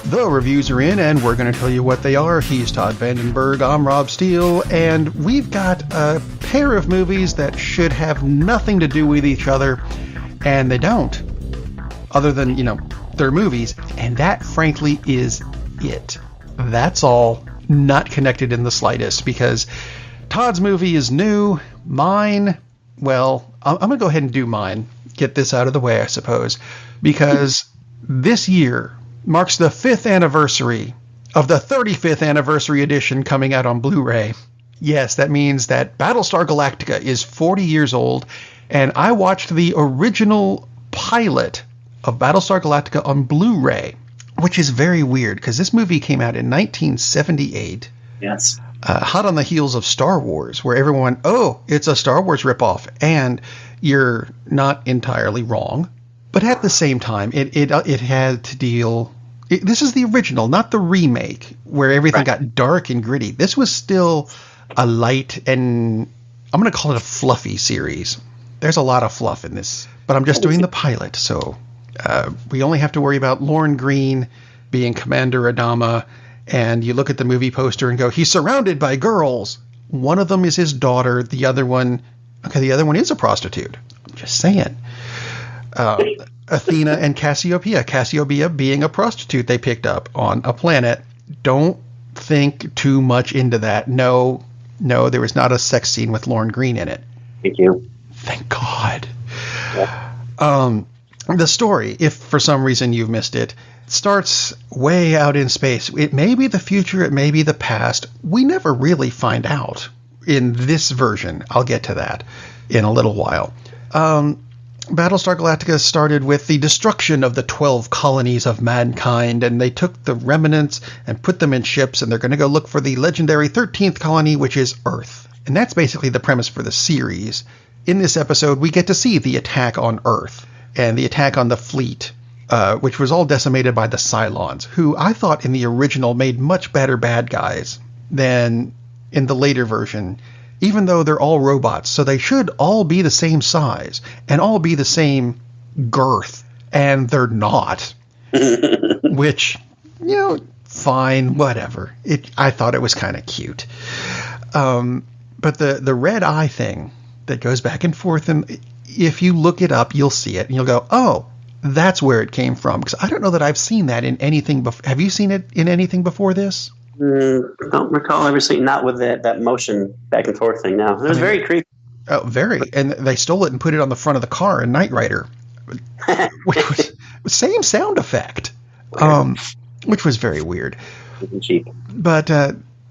The reviews are in, and we're going to tell you what they are. He's Todd Vandenberg, I'm Rob Steele, and we've got a pair of movies that should have nothing to do with each other, and they don't. Other than, they're movies, and that, frankly, is it. That's all. Not connected in the slightest, because Todd's movie is new. Mine, well, I'm going to go ahead and do mine. Get this out of the way, I suppose, because this year marks the 5th anniversary of the 35th anniversary edition coming out on Blu-ray. Yes, that means that Battlestar Galactica is 40 years old, and I watched the original pilot of Battlestar Galactica on Blu-ray, which is very weird because this movie came out in 1978. Yes. Hot on the heels of Star Wars, where everyone went, oh, it's a Star Wars ripoff, and you're not entirely wrong. But at the same time, it had to deal... this is the original, not the remake, where everything got dark and gritty. This was still a light and... I'm going to call it a fluffy series. There's a lot of fluff in this, but I'm just doing the pilot, so... we only have to worry about Lorne Greene being Commander Adama, and you look at the movie poster and go, he's surrounded by girls. One of them is his daughter. The other one is a prostitute. I'm just saying. Athena and Cassiopeia. Cassiopeia being a prostitute they picked up on a planet. Don't think too much into that. No, there was not a sex scene with Lorne Greene in it. Thank you. Thank God. Yeah. The story, if for some reason you've missed it, starts way out in space. It may be the future, it may be the past. We never really find out in this version. I'll get to that in a little while. Battlestar Galactica started with the destruction of the 12 colonies of mankind, and they took the remnants and put them in ships, and they're going to go look for the legendary 13th colony, which is Earth. And that's basically the premise for the series. In this episode, we get to see the attack on Earth and the attack on the fleet, which was all decimated by the Cylons, who I thought in the original made much better bad guys than in the later version, even though they're all robots, so they should all be the same size and all be the same girth, and they're not. Which, fine, whatever. I thought it was kind of cute. But the red eye thing that goes back and forth, and if you look it up, you'll see it, and you'll go, oh, that's where it came from. Because I don't know that I've seen that in anything before. Have you seen it in anything before this? Don't recall ever seeing, not with that motion back and forth thing. Now it was very creepy. Oh, very. And they stole it and put it on the front of the car in Knight Rider, which was the same sound effect, which was very weird. Cheap. But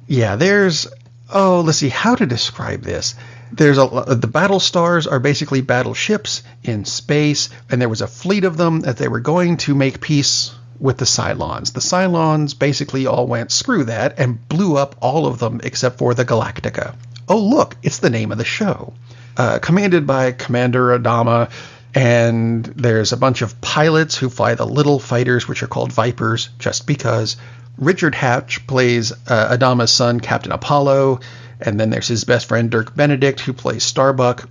there's let's see how to describe this. There's the battle stars are basically battleships in space, and there was a fleet of them that they were going to make peace with the Cylons. The Cylons basically all went, screw that, and blew up all of them except for the Galactica. Oh, look, it's the name of the show. Commanded by Commander Adama, and there's a bunch of pilots who fly the little fighters, which are called Vipers, just because. Richard Hatch plays Adama's son, Captain Apollo, and then there's his best friend, Dirk Benedict, who plays Starbuck,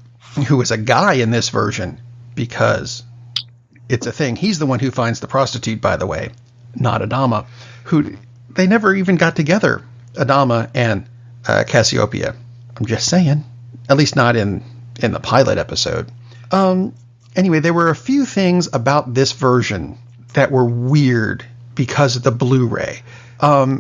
who is a guy in this version, because... it's a thing. He's the one who finds the prostitute, by the way, not Adama, who they never even got together, Adama and Cassiopeia. I'm just saying. At least not in the pilot episode. Anyway, there were a few things about this version that were weird because of the Blu-ray. I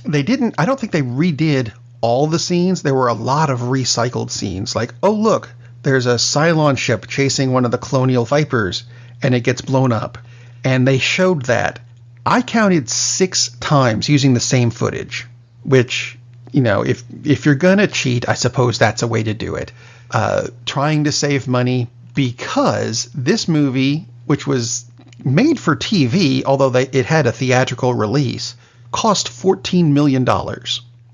don't think they redid all the scenes. There were a lot of recycled scenes. Like, oh, look, there's a Cylon ship chasing one of the Colonial Vipers, and it gets blown up. And they showed that. I counted 6 times using the same footage, which, if you're going to cheat, I suppose that's a way to do it. Trying to save money, because this movie, which was made for TV, although it had a theatrical release, cost $14 million,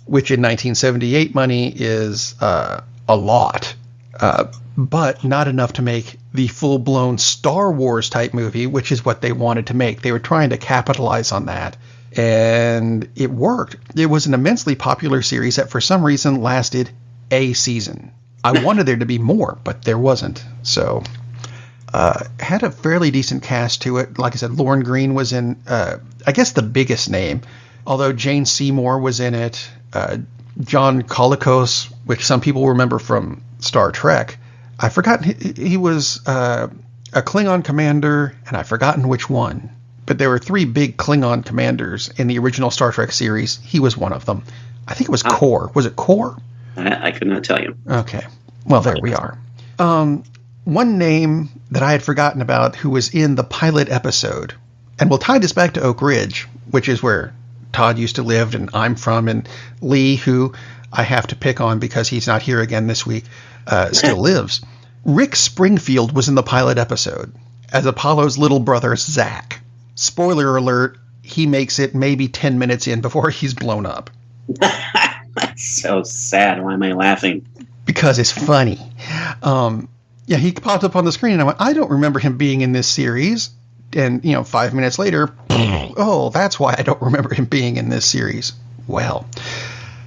which in 1978 money is a lot. But not enough to make the full-blown Star Wars type movie, which is what they wanted to make. They were trying to capitalize on that, and it worked. It was an immensely popular series that for some reason lasted a season. I wanted there to be more, but there wasn't. So Had a fairly decent cast to it. Like I said, Lauren Green was in, I guess, the biggest name, although Jane Seymour was in it. John Colicos, which some people remember from Star Trek. I've forgotten, he was a Klingon commander, and I've forgotten which one. But there were 3 big Klingon commanders in the original Star Trek series. He was one of them. I think it was Kor. Was it Kor? I could not tell you. Okay. Well, there we are. One name that I had forgotten about who was in the pilot episode, and we'll tie this back to Oak Ridge, which is where Todd used to live and I'm from, and Lee, who I have to pick on because he's not here again this week, still lives. Rick Springfield was in the pilot episode as Apollo's little brother, Zach. Spoiler alert, he makes it maybe 10 minutes in before he's blown up. That's so sad. Why am I laughing? Because it's funny. Yeah, he popped up on the screen and I went, I don't remember him being in this series. And, 5 minutes later, oh, that's why I don't remember him being in this series. Well,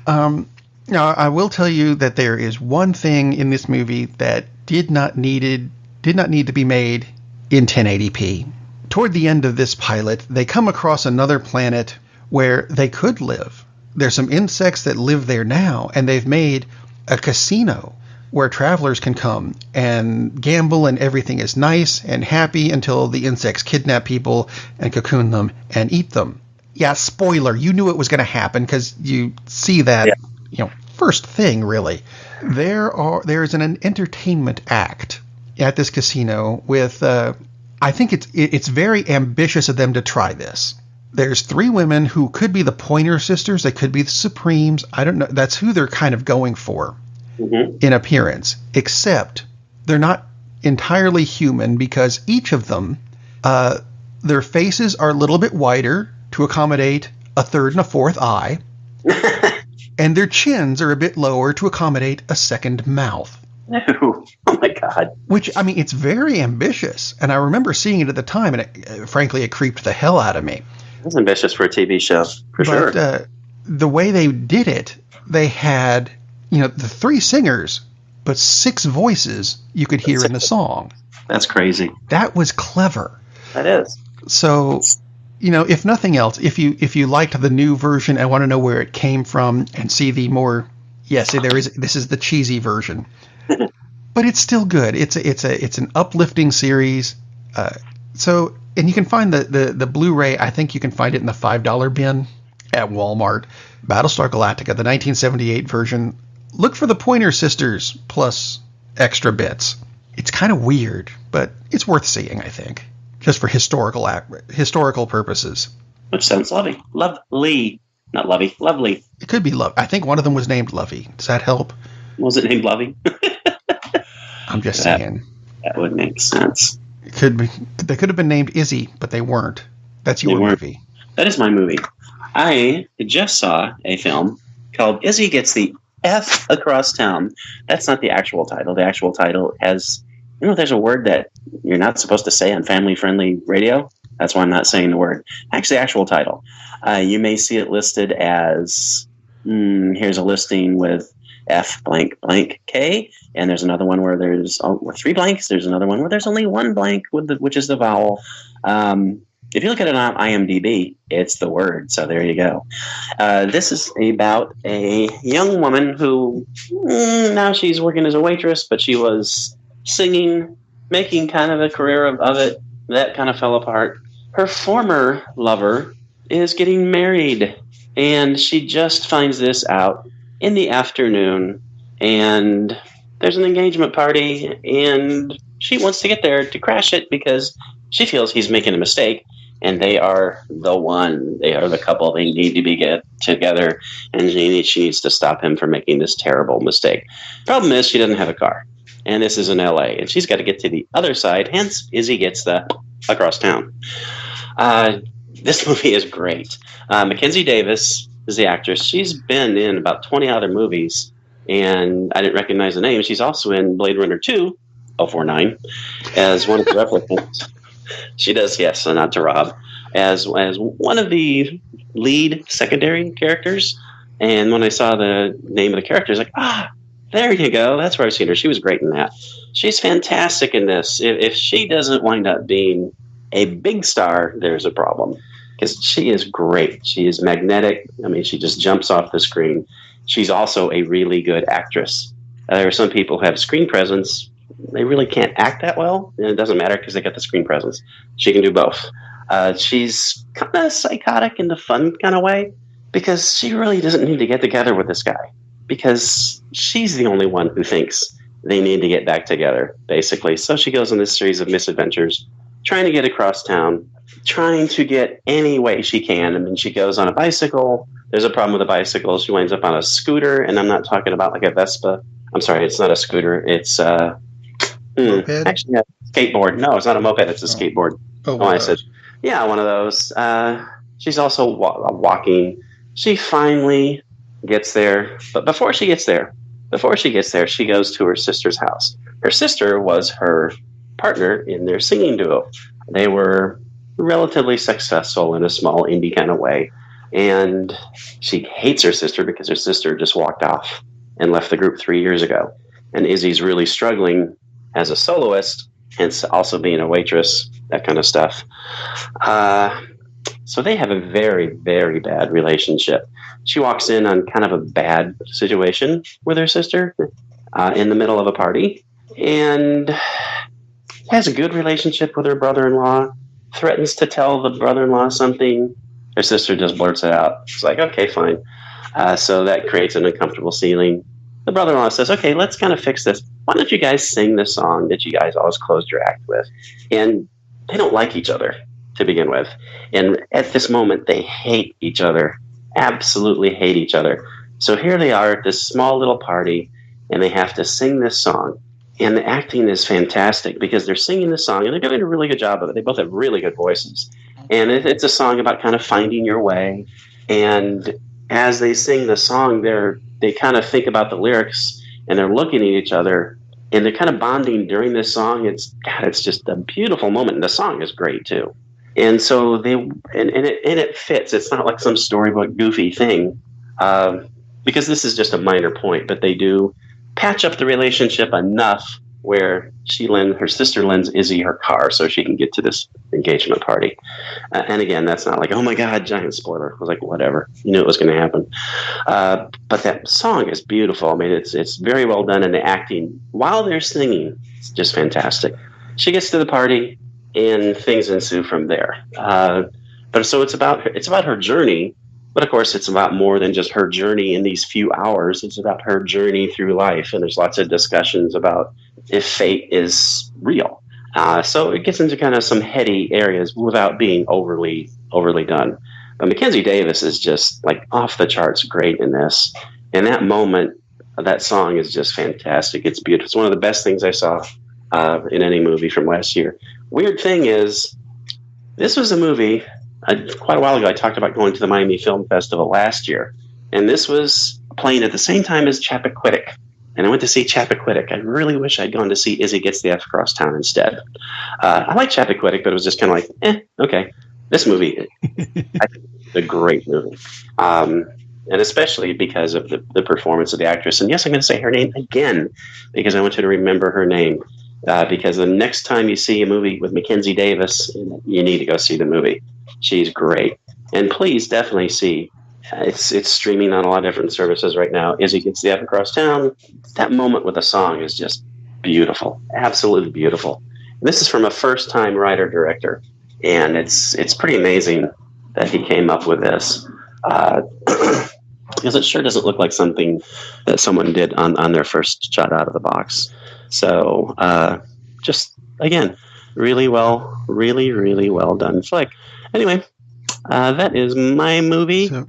now I will tell you that there is one thing in this movie that did not need to be made in 1080p. Toward the end of this pilot, they come across another planet where they could live. There's some insects that live there now, and they've made a casino where travelers can come and gamble, and everything is nice and happy until the insects kidnap people and cocoon them and eat them. Yeah, spoiler, you knew it was going to happen because you see that, first thing, really. There's an entertainment act at this casino with, I think it's very ambitious of them to try this. There's 3 women who could be the Pointer Sisters. They could be the Supremes. I don't know. That's who they're kind of going for in appearance, except they're not entirely human because each of them, their faces are a little bit wider to accommodate a third and a fourth eye, and their chins are a bit lower to accommodate a second mouth. Oh my God. Which, it's very ambitious. And I remember seeing it at the time, and frankly, it creeped the hell out of me. That's ambitious for a TV show, for sure. The way they did it, they had, the 3 singers, but 6 voices you could hear in the song. That's crazy. That was clever. That is. So, if nothing else, if you liked the new version and want to know where it came from and see the more, this is the cheesy version. But it's still good. It's an uplifting series. And you can find the Blu-ray. I think you can find it in the $5 bin at Walmart. Battlestar Galactica, the 1978 version. Look for the Pointer Sisters plus extra bits. It's kind of weird, but it's worth seeing, I think, just for historical purposes. Which sounds lovely. Lovely. Not lovey. Lovely. It could be Love. I think one of them was named Lovey. Does that help? Was it named Lovey? I'm just saying. That would make sense. It could be. They could have been named Izzy, but they weren't. That's your movie. That is my movie. I just saw a film called Izzy Gets the F Across Town. That's not the actual title. The actual title has, there's a word that you're not supposed to say on family-friendly radio. That's why I'm not saying the word. Actually, the actual title. You may see it listed as, here's a listing with F blank blank K, and there's another one where there's 3 blanks. There's another one where there's only 1 blank, which is the vowel. If you look at it on IMDb, it's the word. So there you go. This is about a young woman who now she's working as a waitress, but she was singing, making kind of a career of it. That kind of fell apart. Her former lover is getting married, and she just finds this out in the afternoon, and there's an engagement party, and she wants to get there to crash it because she feels he's making a mistake, and they are the one. They are the couple. They need to get together, and she needs to stop him from making this terrible mistake. Problem is, she doesn't have a car, and this is in L.A., and she's got to get to the other side, hence Izzy Gets the Across Town. This movie is great. Mackenzie Davis is the actress. She's been in about 20 other movies, and I didn't recognize the name. She's also in Blade Runner 2, 049, as one of the replicants. She does, yes, and not to Rob, as one of the lead secondary characters. And when I saw the name of the character, I was like, There you go. That's where I've seen her. She was great in that. She's fantastic in this. If she doesn't wind up being a big star, there's a problem. Because she is great. She is magnetic. I mean, she just jumps off the screen. She's also a really good actress. There are some people who have screen presence. They really can't act that well, and it doesn't matter because they got the screen presence. She can do both. She's kind of psychotic in the fun kind of way because she really doesn't need to get together with this guy because she's the only one who thinks they need to get back together, basically. So she goes on this series of misadventures, trying to get across town, trying to get any way she can. I mean, she goes on a bicycle. There's a problem with the bicycle. She winds up on a scooter, and I'm not talking about like a Vespa. I'm sorry, it's not a scooter. It's actually a skateboard. No, it's not a moped. It's a skateboard. I said, yeah, one of those. She's also walking. She finally gets there, but before she gets there, she goes to her sister's house. Her sister was her partner in their singing duo. They were relatively successful in a small indie kind of way, and she hates her sister because her sister just walked off and left the group 3 years ago. And Izzy's really struggling as a soloist, hence also being a waitress, that kind of stuff. So they have a very, very bad relationship. She walks in on kind of a bad situation with her sister in the middle of a party and has a good relationship with her brother-in-law, threatens to tell the brother-in-law something. Her sister just blurts it out. It's like, okay, fine. So that creates an uncomfortable ceiling. The brother-in-law says, okay, let's kind of fix this. Why don't you guys sing this song that you guys always closed your act with? And they don't like each other to begin with. And at this moment, they hate each other, absolutely hate each other. So here they are at this small little party, and they have to sing this song. And the acting is fantastic because they're singing the song, and they're doing a really good job of it. They both have really good voices. And it's a song about kind of finding your way. And as they sing the song, they kind of think about the lyrics, and they're looking at each other, and they're kind of bonding during this song. It's just a beautiful moment, and the song is great too. And so it fits. It's not like some storybook goofy thing, because this is just a minor point, but they do patch up the relationship enough where her sister lends Izzy her car so she can get to this engagement party. And again, that's not like, oh my God, giant spoiler. I was like, whatever, you knew it was going to happen. But that song is beautiful. I mean, it's very well done, and the acting while they're singing, it's just fantastic. She gets to the party, and things ensue from there. But so it's about her journey. But of course, it's about more than just her journey in these few hours. It's about her journey through life. And there's lots of discussions about if fate is real. So it gets into kind of some heady areas without being overly done. But Mackenzie Davis is just like off the charts great in this. And that moment, that song is just fantastic. It's beautiful. It's one of the best things I saw in any movie from last year. Weird thing is, this was a movie... quite a while ago, I talked about going to the Miami Film Festival last year, and this was playing at the same time as Chappaquiddick, and I went to see Chappaquiddick. I really wish I'd gone to see Izzy Gets the F Across Town instead. I like Chappaquiddick, but it was just kind of like, okay. This movie, I think it's a great movie, and especially because of the performance of the actress. And yes, I'm going to say her name again, because I want you to remember her name. Because the next time you see a movie with Mackenzie Davis, you need to go see the movie. She's great. And please definitely see. It's streaming on a lot of different services right now. Izzy Gets the F Across Town. That moment with the song is just beautiful. Absolutely beautiful. And this is from a first-time writer-director. And it's pretty amazing that he came up with this. Because it sure doesn't look like something that someone did on their first shot out of the box. So, just, again, really well done flick. Anyway, that is my movie. So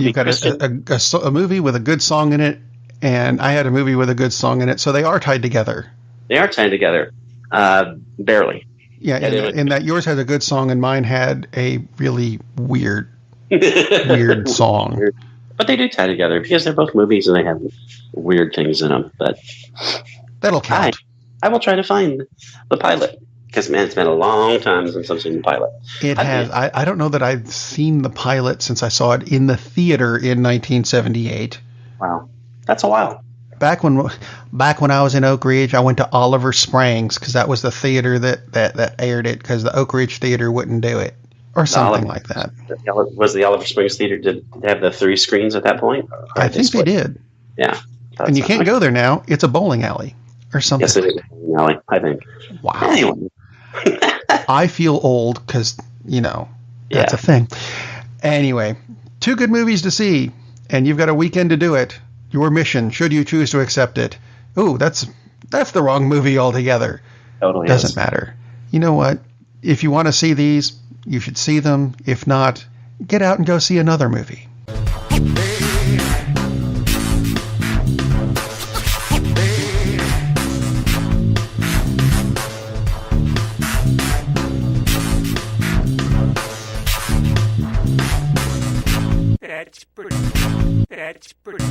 you've got a movie with a good song in it, and I had a movie with a good song in it, so they are tied together. They are tied together, barely. Yeah, in that yours had a good song, and mine had a really weird song. But they do tie together, because they're both movies, and they have weird things in them, but... That'll count. I will try to find the pilot, because, man, it's been a long time since I've seen the pilot. It has. I don't know that I've seen the pilot since I saw it in the theater in 1978. Wow. That's a while. Back when I was in Oak Ridge, I went to Oliver Springs because that was the theater that aired it because the Oak Ridge Theater wouldn't do it or something like that. Was the Oliver Springs Theater, did they have the 3 screens at that point? I think they did. Yeah. And you can't go there now. It's a bowling alley or something. Yes, it is a bowling alley, I think. Wow. Anyway. I feel old because, that's a thing. Anyway, 2 good movies to see, and you've got a weekend to do it. Your mission, should you choose to accept it. Ooh, that's the wrong movie altogether. Totally Doesn't matter. You know what? If you want to see these, you should see them. If not, get out and go see another movie. That's pretty.